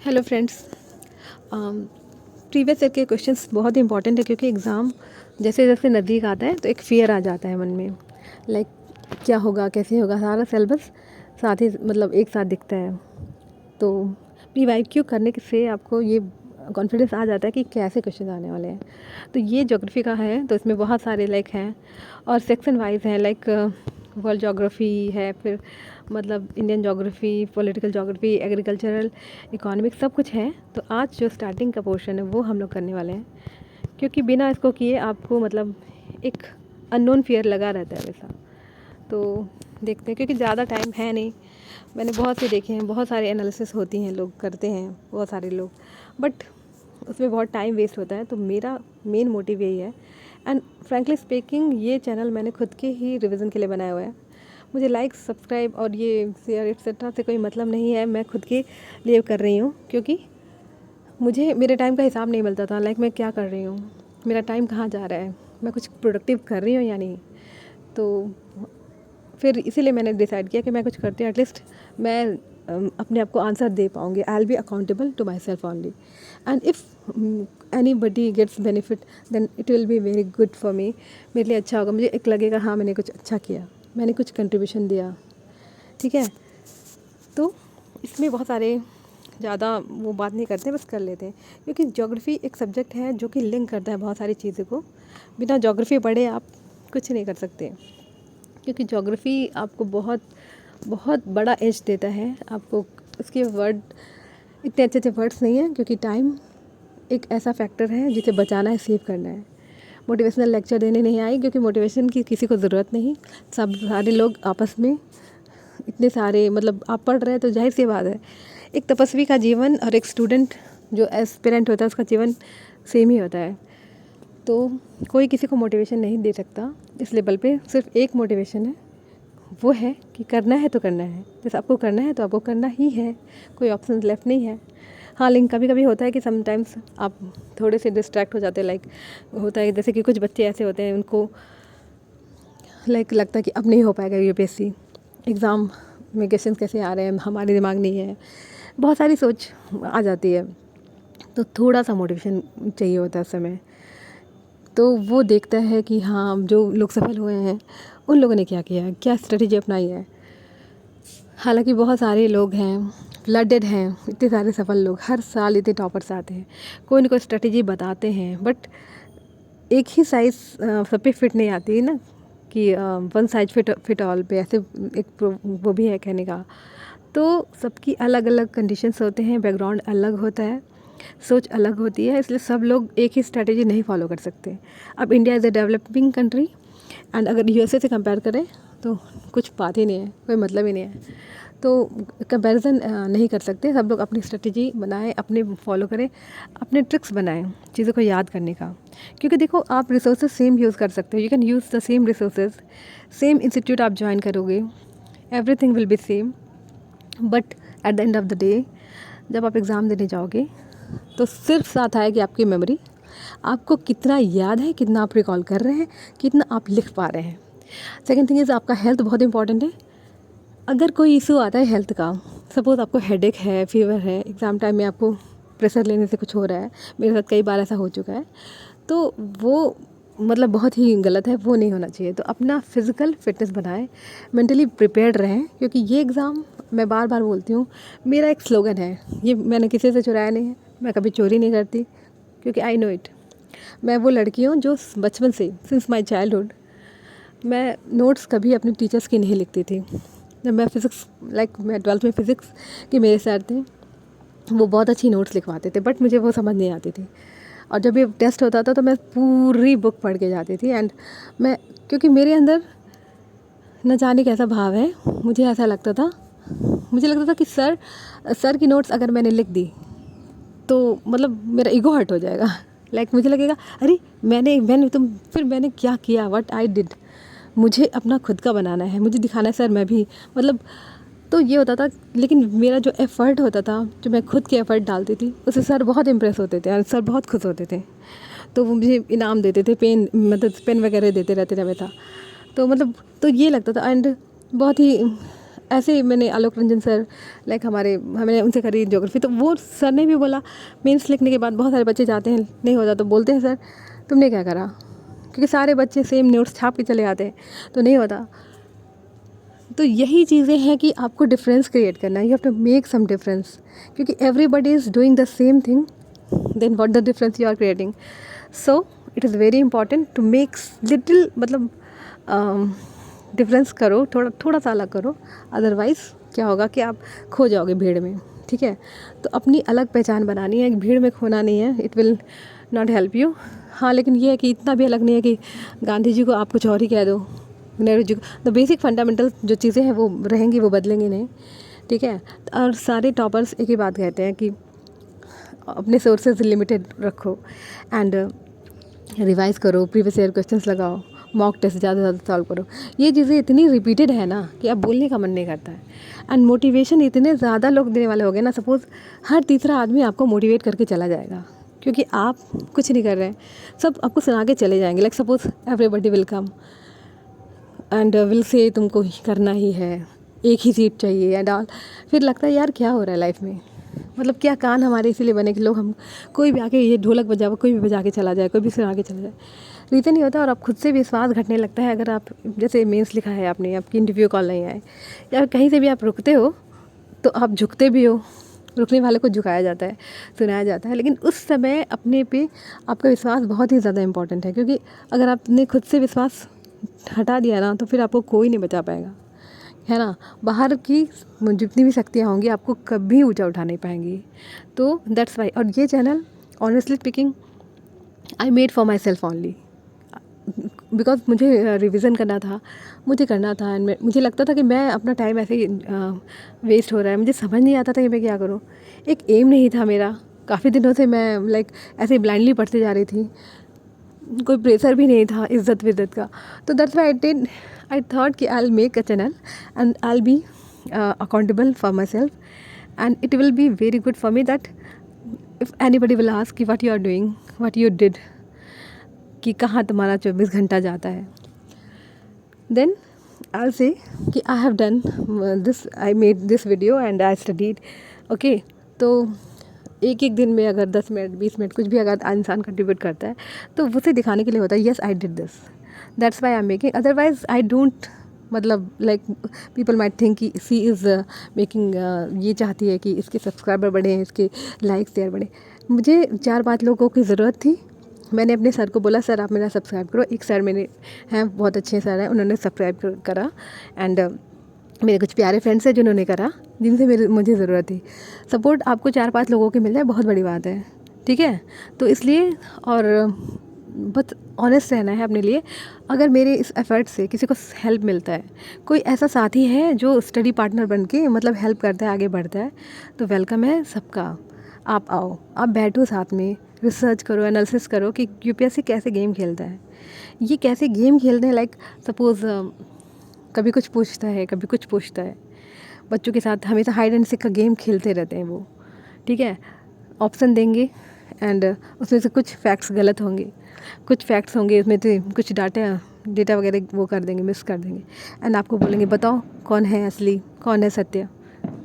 Hello friends. Previous year के questions बहुत important है क्योंकि एग्ज़ाम जैसे जैसे नज़दीक आता है तो एक फ़ियर आ जाता है मन में। लाइक क्या होगा, कैसे होगा, सारा सिलेबस साथ ही मतलब एक साथ दिखता है। तो PYQ करने से आपको ये कॉन्फिडेंस आ जाता है कि कैसे क्वेश्चन आने वाले हैं। तो ये ज्योग्राफी का है तो इसमें बहुत सारे लाइक हैं और सेक्शन वाइज हैं। लाइक वर्ल्ड ज्योग्राफी है, फिर मतलब Indian geography, political geography, agricultural, economic, सब कुछ है। तो आज जो स्टार्टिंग का पोर्शन है वो हम लोग करने वाले हैं क्योंकि बिना इसको किए आपको मतलब एक अननोन फियर लगा रहता है वैसा। तो देखते हैं क्योंकि ज़्यादा टाइम है नहीं। मैंने बहुत से देखे हैं, बहुत सारे एनालिसिस होती हैं, लोग करते हैं बहुत सारे लोग, बट उसमें बहुत टाइम वेस्ट होता है। तो मेरा मेन मोटिव यही है। एंड फ्रैंकली स्पीकिंग ये चैनल मैंने खुद के ही रिवीजन के लिए बनाया हुआ है। मुझे लाइक, सब्सक्राइब और ये शेयर एक्सेट्रा से कोई मतलब नहीं है। मैं खुद के लिए कर रही हूँ क्योंकि मुझे मेरे टाइम का हिसाब नहीं मिलता था। लाइक मैं क्या कर रही हूँ, मेरा टाइम कहाँ जा रहा है, मैं कुछ प्रोडक्टिव कर रही हूँ या नहीं। तो फिर इसीलिए मैंने डिसाइड किया कि मैं कुछ करती हूँ, एटलीस्ट मैं अपने आप को आंसर दे पाऊँगी। I will be accountable to myself only, and if anybody gets benefit then it will be very good for me. मेरे लिए अच्छा होगा, मुझे एक लगेगा हाँ मैंने कुछ अच्छा किया, मैंने कुछ कंट्रीब्यूशन दिया। ठीक है, तो इसमें बहुत सारे ज़्यादा वो बात नहीं करते, बस कर लेते हैं क्योंकि ज्योग्राफी एक सब्जेक्ट है जो कि लिंक करता है बहुत सारी चीज़ों को। बिना ज्योग्राफी पढ़े आप कुछ नहीं कर सकते क्योंकि ज्योग्राफी आपको बहुत बहुत बड़ा एज देता है आपको। उसके वर्ड इतने अच्छे अच्छे वर्ड्स नहीं हैं क्योंकि टाइम एक ऐसा फैक्टर है जिसे बचाना है, सेव करना है। मोटिवेशनल लेक्चर देने नहीं आई क्योंकि मोटिवेशन की किसी को ज़रूरत नहीं। सब सारे लोग आपस में इतने सारे मतलब आप पढ़ रहे हैं तो जाहिर सी बात है एक तपस्वी का जीवन और एक स्टूडेंट जो एस्पिरेंट होता है उसका जीवन सेम ही होता है। तो कोई किसी को मोटिवेशन नहीं दे सकता इस लेवल पे। सिर्फ एक मोटिवेशन है, वो है कि करना है तो करना है। जैसे आपको करना है तो आपको करना ही है, कोई ऑप्शन लेफ्ट नहीं है। हाँ, लेकिन कभी कभी होता है कि समटाइम्स आप थोड़े से डिस्ट्रैक्ट हो जाते हैं। लाइक होता है जैसे कि कुछ बच्चे ऐसे होते हैं उनको लाइक लगता है कि अब नहीं हो पाएगा UPSC एग्ज़ाम में, क्वेश्चन कैसे आ रहे हैं, हमारे दिमाग नहीं है, बहुत सारी सोच आ जाती है। तो थोड़ा सा मोटिवेशन चाहिए होता है उस समय। तो वो देखता है कि हाँ जो लोग सफल हुए हैं उन लोगों ने क्या किया है, क्या स्ट्रेटजी अपनाई है। हालांकि बहुत सारे लोग हैं, फ्लडेड हैं, इतने सारे सफल लोग, हर साल इतने टॉपर्स आते हैं, कोई ना कोई स्ट्रेटजी बताते हैं, बट एक ही साइज़ सब पे फिट नहीं आती है ना कि वन साइज फिट ऑल पे ऐसे एक वो भी है कहने का। तो सबकी अलग अलग कंडीशंस होते हैं, बैकग्राउंड अलग होता है, सोच अलग होती है, इसलिए सब लोग एक ही स्ट्रेटजी नहीं फॉलो कर सकते। अब India is a developing country and अगर USA से कंपेयर करें तो कुछ बात ही नहीं है, कोई मतलब ही नहीं है। तो कंपैरिजन नहीं कर सकते। सब लोग अपनी स्ट्रेटजी बनाएं, अपने फॉलो करें, अपने ट्रिक्स बनाएं चीज़ों को याद करने का। क्योंकि देखो आप रिसोर्सेज सेम यूज़ कर सकते हो, you can use the same resources, same institute आप ज्वाइन करोगे, everything will be same, but at the end of the day जब आप एग्ज़ाम देने जाओगे तो सिर्फ साथ आएगी आपकी मेमोरी, आपको कितना याद है, कितना आप रिकॉल कर रहे हैं, कितना आप लिख पा रहे हैं। सेकेंड थिंग इज़ आपका हेल्थ बहुत इंपॉर्टेंट है। अगर कोई इशू आता है हेल्थ का, सपोज़ आपको हेडेक है, फीवर है, एग्ज़ाम टाइम में आपको प्रेशर लेने से कुछ हो रहा है, मेरे साथ कई बार ऐसा हो चुका है, तो वो मतलब बहुत ही गलत है, वो नहीं होना चाहिए। तो अपना फिज़िकल फिटनेस बनाएं, मेंटली प्रिपेयर्ड रहें क्योंकि ये एग्ज़ाम, मैं बार बार बोलती हूँ, मेरा एक स्लोगन है, ये मैंने किसी से चुराया नहीं है, मैं कभी चोरी नहीं करती क्योंकि आई नो इट। मैं वो लड़की हूँ जो बचपन से, सिंस माई चाइल्डहुड, मैं नोट्स कभी अपने टीचर्स की नहीं लिखती थी। जब मैं फ़िज़िक्स मैं 12th में फ़िज़िक्स के मेरे सर थे, वो बहुत अच्छी नोट्स लिखवाते थे, बट मुझे वो समझ नहीं आती थी। और जब ये टेस्ट होता था तो मैं पूरी बुक पढ़ के जाती थी। एंड मैं, क्योंकि मेरे अंदर न जाने कैसा भाव है, मुझे लगता था कि सर की नोट्स अगर मैंने लिख दी तो मतलब मेरा ईगो हर्ट हो जाएगा। मुझे लगेगा अरे मैंने क्या किया, व्हाट आई डिड। मुझे अपना खुद का बनाना है, मुझे दिखाना है सर मैं भी मतलब। तो ये होता था, लेकिन मेरा जो एफ़र्ट होता था, जो मैं खुद के एफ़र्ट डालती थी, उससे सर बहुत इम्प्रेस होते थे और सर बहुत खुश होते थे। तो वो मुझे इनाम देते थे, पेन वगैरह देते रहते थे हमेशा। तो मतलब तो ये लगता था। एंड बहुत ही ऐसे ही मैंने आलोक रंजन सर, लाइक हमने उनसे करी ज्योग्राफी, तो वो सर ने भी बोला मेंस लिखने के बाद बहुत सारे बच्चे जाते हैं, नहीं होता तो बोलते हैं सर तुमने क्या करा, क्योंकि सारे बच्चे सेम नोट्स छाप के चले आते हैं तो नहीं होता। तो यही चीज़ें हैं कि आपको डिफरेंस क्रिएट करना है, you have to make some difference, क्योंकि everybody is doing the same thing, then what the difference you are creating. So it is very important to make little, मतलब डिफरेंस करो, थोड़ा सा अलग करो, अदरवाइज़ क्या होगा कि आप खो जाओगे भीड़ में, ठीक है। तो अपनी अलग पहचान बनानी है, भीड़ में खोना नहीं है, it will not help you. हाँ, लेकिन ये है कि इतना भी अलग नहीं है कि गांधी जी को आप कुछ और ही कह दो, नेहरू जी को, द बेसिक फंडामेंटल जो चीज़ें हैं वो रहेंगी, वो बदलेंगी नहीं, ठीक है। और सारे टॉपर्स एक ही बात कहते हैं कि अपने सोर्सेज लिमिटेड रखो एंड रिवाइज़ करो, प्रीवियस ईयर क्वेश्चंस लगाओ, मॉक टेस्ट ज़्यादा से ज़्यादा सॉल्व करो। ये चीज़ें इतनी रिपीटेड है ना कि अब बोलने का मन नहीं करता है। एंड मोटिवेशन इतने ज़्यादा लोग देने वाले हो गए ना, सपोज़ हर तीसरा आदमी आपको मोटिवेट करके चला जाएगा, क्योंकि आप कुछ नहीं कर रहे हैं, सब आपको सुना के चले जाएंगे। Like suppose everybody will come and will say तुमको ही करना ही है, एक ही सीट चाहिए एंड ऑल। फिर लगता है यार क्या हो रहा है लाइफ में, मतलब क्या कान हमारे इसीलिए बने कि लोग हम, कोई भी आके ये ढोलक बजाओ, कोई भी बजा के चला जाए, कोई भी सुना के चला जाए, रीज़न नहीं होता। और आप खुद से विश्वास घटने लगता है। अगर आप जैसे मेंस लिखा है आपने, आपकी इंटरव्यू कॉल नहीं आए, या कहीं से भी आप रुकते हो तो आप झुकते भी हो, रुकने वाले को झुकाया जाता है, सुनाया जाता है, लेकिन उस समय अपने पे आपका विश्वास बहुत ही ज़्यादा इंपॉर्टेंट है, क्योंकि अगर आपने खुद से विश्वास हटा दिया ना तो फिर आपको कोई नहीं बचा पाएगा, है ना। बाहर की जितनी भी शक्तियाँ होंगी आपको कभी ऊंचा उठा नहीं पाएंगी। तो दैट्स वाई, और ये channel honestly speaking I made for myself only, because मुझे रिवीजन करना था, मुझे करना था, एंड मुझे लगता था कि मैं अपना टाइम ऐसे ही वेस्ट हो रहा है, मुझे समझ नहीं आता था कि मैं क्या करूँ। एक एम नहीं था मेरा, काफ़ी दिनों से मैं लाइक ऐसे ब्लाइंडली पढ़ते जा रही थी, कोई प्रेशर भी नहीं था इज़्ज़त विज़्ज़त का। तो दैट्स व्हाई आई थॉट कि I will make a channel and I will be accountable for myself, and it will be very good for me that if anybody will ask कि what you are doing, what you did, कि कहाँ तुम्हारा 24 घंटा जाता है, then I will say कि I have done this, I made this video and I studied, okay. तो एक एक दिन में अगर 10 मिनट 20 मिनट कुछ भी अगर इंसान कंट्रीब्यूट करता है तो उसे दिखाने के लिए होता है, yes I did this, that's why I am making, otherwise I don't, मतलब लाइक पीपल माइट थिंक कि सी इज़ मेकिंग, ये चाहती है कि इसके सब्सक्राइबर बढ़े, इसके लाइक्स शेयर बढ़े। मुझे 4-5 लोगों की ज़रूरत थी, मैंने अपने सर को बोला सर आप मेरा सब्सक्राइब करो। एक सर मेरे हैं, बहुत अच्छे सर हैं, उन्होंने सब्सक्राइब करा, एंड मेरे कुछ प्यारे फ्रेंड्स हैं जिन्होंने करा, जिनसे मुझे ज़रूरत थी। सपोर्ट आपको 4-5 लोगों की मिल जाए बहुत बड़ी बात है, ठीक है। तो इसलिए, और बस ऑनेस्ट रहना है अपने लिए। अगर मेरे इस एफ़र्ट से किसी को हेल्प मिलता है, कोई ऐसा साथी है जो स्टडी पार्टनर बन के मतलब हेल्प करता है, आगे बढ़ता है, तो वेलकम है सबका। आप आओ, आप बैठो साथ में, रिसर्च करो, एनालिसिस करो कि यूपीएससी कैसे गेम खेलता है, ये कैसे गेम खेलते हैं। लाइक सपोज़ कभी कुछ पूछता है, कभी कुछ पूछता है, बच्चों के साथ हमेशा हाइड एंड सीक का गेम खेलते रहते हैं वो, ठीक है। ऑप्शन देंगे एंड उसमें से कुछ फैक्ट्स गलत होंगे, कुछ फैक्ट्स होंगे उसमें से कुछ डेटा वगैरह वो कर देंगे, मिस कर देंगे, एंड आपको बोलेंगे बताओ कौन है असली, कौन है सत्य,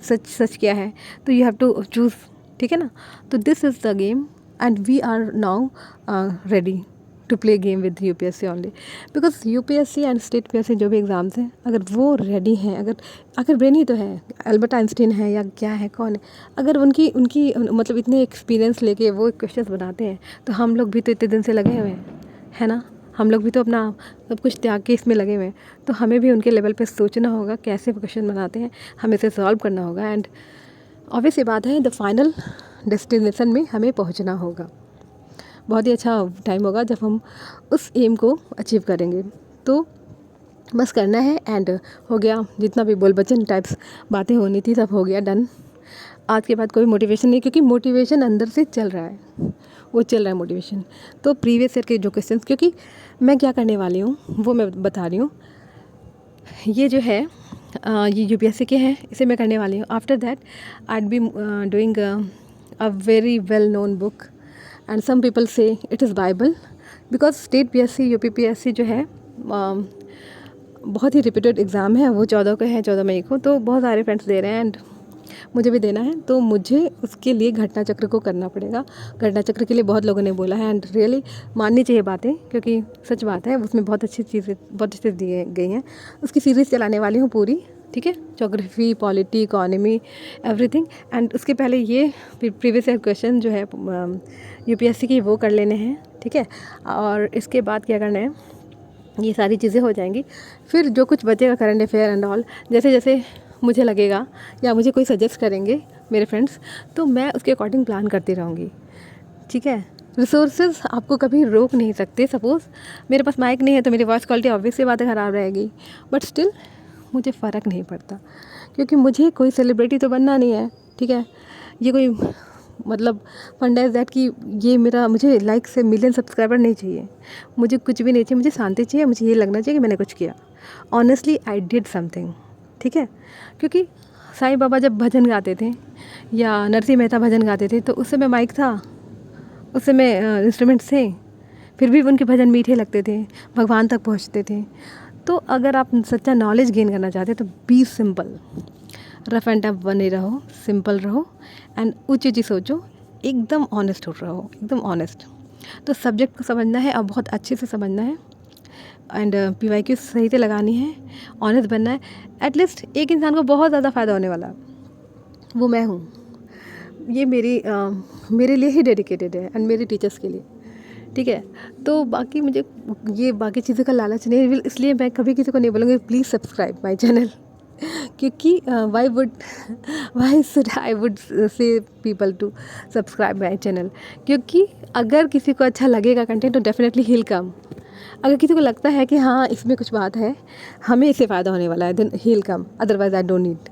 सच क्या है। तो यू हैव टू चूज़, ठीक है ना। तो this is the game and we are now ready to play game with UPSC only, because UPSC and state PSC जो भी एग्ज़ाम्स हैं, अगर वो रेडी हैं, अगर ब्रेन ही तो है, अल्बर्ट आइंस्टीन है या क्या है, कौन है, अगर उनकी मतलब इतने एक्सपीरियंस लेके वो क्वेश्चंस बनाते हैं, तो हम लोग भी तो इतने दिन से लगे हुए हैं, है ना। हम लोग भी तो अपना सब कुछ त्याग के इसमें लगे हुए हैं, तो हमें भी उनके लेवल पे सोचना होगा कैसे क्वेश्चन बनाते हैं, हमें इसे सॉल्व करना होगा, एंड ऑब्वियस ये बात है द फाइनल डेस्टिनेशन में हमें पहुंचना होगा। बहुत ही अच्छा टाइम होगा जब हम उस एम को अचीव करेंगे। तो बस करना है एंड हो गया, जितना भी बोल बचन टाइप्स बातें होनी थी सब हो गया, डन। आज के बाद कोई मोटिवेशन नहीं, क्योंकि मोटिवेशन अंदर से चल रहा है, वो चल रहा है मोटिवेशन। तो प्रीवियस ईयर के जो क्वेश्चन, क्योंकि मैं क्या करने वाली हूँ वो मैं बता रही हूँ, ये जो है ये यूपीएससी के हैं, इसे मैं करने वाली हूँ। After that I be doing a very well known book and some people say it is Bible, because state PSC UP PSC जो है बहुत ही रिपीटेड एग्ज़ाम है, वो 14 को है, 14 मई को, तो बहुत सारे फ्रेंड्स दे रहे हैं एंड मुझे भी देना है, तो मुझे उसके लिए घटना चक्र को करना पड़ेगा। घटना चक्र के लिए बहुत लोगों ने बोला है एंड रियली माननी चाहिए बातें, क्योंकि सच बात है, उसमें बहुत अच्छी चीज़ें दी गई हैं। उसकी सीरीज़ चलाने वाली हूँ पूरी, ठीक है, geography, polity, economy, everything. And उसके पहले ये प्रीवियस ईयर क्वेश्चन जो है यूपीएससी की, वो कर लेने हैं, ठीक है। और इसके बाद क्या करना है, ये सारी चीज़ें हो जाएंगी, फिर जो कुछ बचेगा करंट अफेयर एंड ऑल, जैसे जैसे मुझे लगेगा या मुझे कोई सजेस्ट करेंगे मेरे फ्रेंड्स, तो मैं उसके अकॉर्डिंग प्लान करती रहूँगी, ठीक है। रिसोर्सेज आपको कभी रोक नहीं सकते। सपोज़ मेरे पास माइक नहीं है तो मेरी वॉइस क्वालिटी ऑब्वियसली बात ख़राब रहेगी, बट स्टिल मुझे फ़र्क नहीं पड़ता, क्योंकि मुझे कोई सेलिब्रिटी तो बनना नहीं है, ठीक है। ये कोई मतलब फंडा इज़ दैट कि ये मेरा, मुझे लाइक से मिलियन सब्सक्राइबर नहीं चाहिए, मुझे कुछ भी नहीं चाहिए, मुझे शांति चाहिए, मुझे ये लगना चाहिए कि मैंने कुछ किया, ऑनेस्टली आई डिड समथिंग, ठीक है। क्योंकि साईं बाबा जब भजन गाते थे या नरसिंह मेहता भजन गाते थे, तो उस समय माइक था, उस समय इंस्ट्रूमेंट्स थे, फिर भी उनके भजन मीठे लगते थे, भगवान तक पहुंचते थे। तो अगर आप सच्चा नॉलेज गेन करना चाहते हैं तो be simple, rough and tough बने रहो, सिंपल रहो एंड ऊँची ऊँची सोचो, एकदम ऑनेस्ट रहो, एकदम ऑनेस्ट। तो सब्जेक्ट को समझना है और बहुत अच्छे से समझना है एंड PYQ सही से लगानी है, ऑनेस्ट बनना है। एटलीस्ट एक इंसान को बहुत ज़्यादा फ़ायदा होने वाला, वो मैं हूँ। ये मेरे लिए ही डेडिकेटेड है एंड मेरे टीचर्स के लिए, ठीक है। तो बाकी मुझे ये बाकी चीज़ों का लालच नहीं है, इसलिए मैं कभी किसी को नहीं बोलूँगी प्लीज़ सब्सक्राइब माई चैनल, क्योंकि why should I would say people to subscribe my channel, क्योंकि अगर किसी को अच्छा लगेगा कंटेंट तो डेफिनेटली ही विल कम। अगर किसी को लगता है कि हाँ इसमें कुछ बात है, हमें इससे फ़ायदा होने वाला है, then he will come, otherwise I don't need.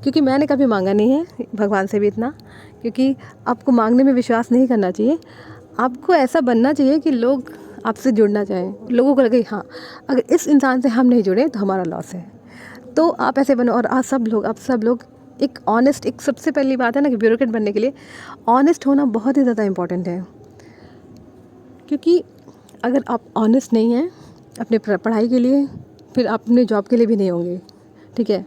क्योंकि मैंने कभी मांगा नहीं है भगवान से भी इतना, क्योंकि आपको मांगने में विश्वास नहीं करना चाहिए, आपको ऐसा बनना चाहिए कि लोग आपसे जुड़ना चाहें, लोगों को लगे हाँ अगर इस इंसान से हम नहीं जुड़े तो हमारा लॉस है। तो आप ऐसे बनो, और आप सब लोग एक ऑनेस्ट, एक सबसे पहली बात है ना कि ब्यूरोक्रेट बनने के लिए ऑनेस्ट होना बहुत ही ज़्यादा इम्पॉर्टेंट है। क्योंकि अगर आप ऑनेस्ट नहीं हैं अपने पढ़ाई के लिए, फिर आप अपने जॉब के लिए भी नहीं होंगे, ठीक है।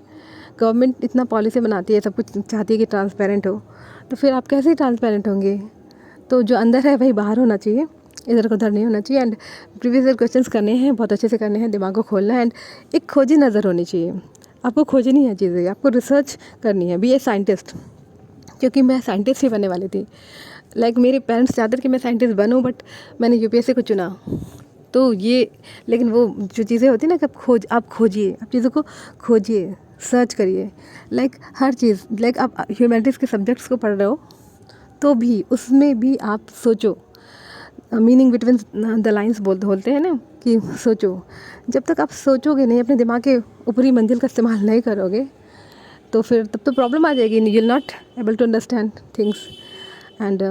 गवर्नमेंट इतना पॉलिसी बनाती है, सब कुछ चाहती है कि ट्रांसपेरेंट हो, तो फिर आप कैसे ट्रांसपेरेंट होंगे। तो जो अंदर है वही बाहर होना चाहिए, इधर उधर नहीं होना चाहिए। एंड प्रीवियस ईयर क्वेश्चंस करने हैं, बहुत अच्छे से करने हैं, दिमाग को खोलना है एंड एक खोजी नज़र होनी चाहिए। आपको खोजनी है चीज़ें, आपको रिसर्च करनी है, बी ए साइंटिस्ट, क्योंकि मैं साइंटिस्ट ही बनने वाली थी। लाइक मेरे पेरेंट्स चाहते थे कि मैं साइंटिस्ट बनूं, बट मैंने यूपीएससी को चुना। तो ये, लेकिन वो जो चीज़ें होती हैं ना कि आप खोजिए, आप चीज़ों को खोजिए, सर्च करिए। लाइक हर चीज़, लाइक आप ह्यूमैनिटीज़ के सब्जेक्ट्स को पढ़ रहे हो तो भी उसमें भी आप सोचो, मीनिंग बिटवीन द लाइन्स बोलते हैं ना कि सोचो। जब तक आप सोचोगे नहीं, अपने दिमाग के ऊपरी मंजिल का इस्तेमाल नहीं करोगे, तो फिर तब तो प्रॉब्लम आ जाएगी, you will not able to understand things and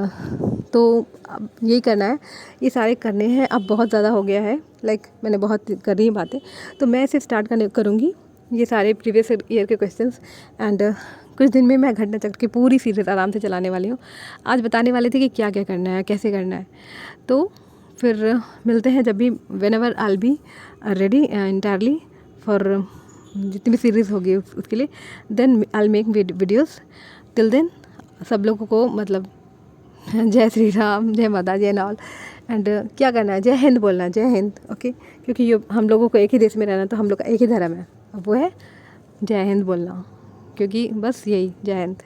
तो अब यही करना है, ये सारे करने हैं। अब बहुत ज़्यादा हो गया है, लाइक मैंने बहुत कर रही बातें, तो मैं इसे स्टार्ट करूँगी ये सारे प्रीवियस ईयर के क्वेश्चंस एंड कुछ दिन में मैं घटना चक्र की पूरी सीरीज़ आराम से चलाने वाली हूँ। आज बताने वाली थी कि क्या क्या करना है, कैसे करना है। तो फिर मिलते हैं जब भी, whenever I be ready entirely for जितनी भी सीरीज़ होगी उसके लिए, then I make videos. Till then सब लोगों को मतलब जय श्री राम, जय माता, जय नॉल एंड क्या करना है, जय हिंद बोलना है, जय हिंद, ओके। क्योंकि ये हम लोगों को एक ही देश में रहना, तो हम लोग का एक ही धर्म है, अब वो है जय हिंद बोलना, क्योंकि बस यही, जय हिंद।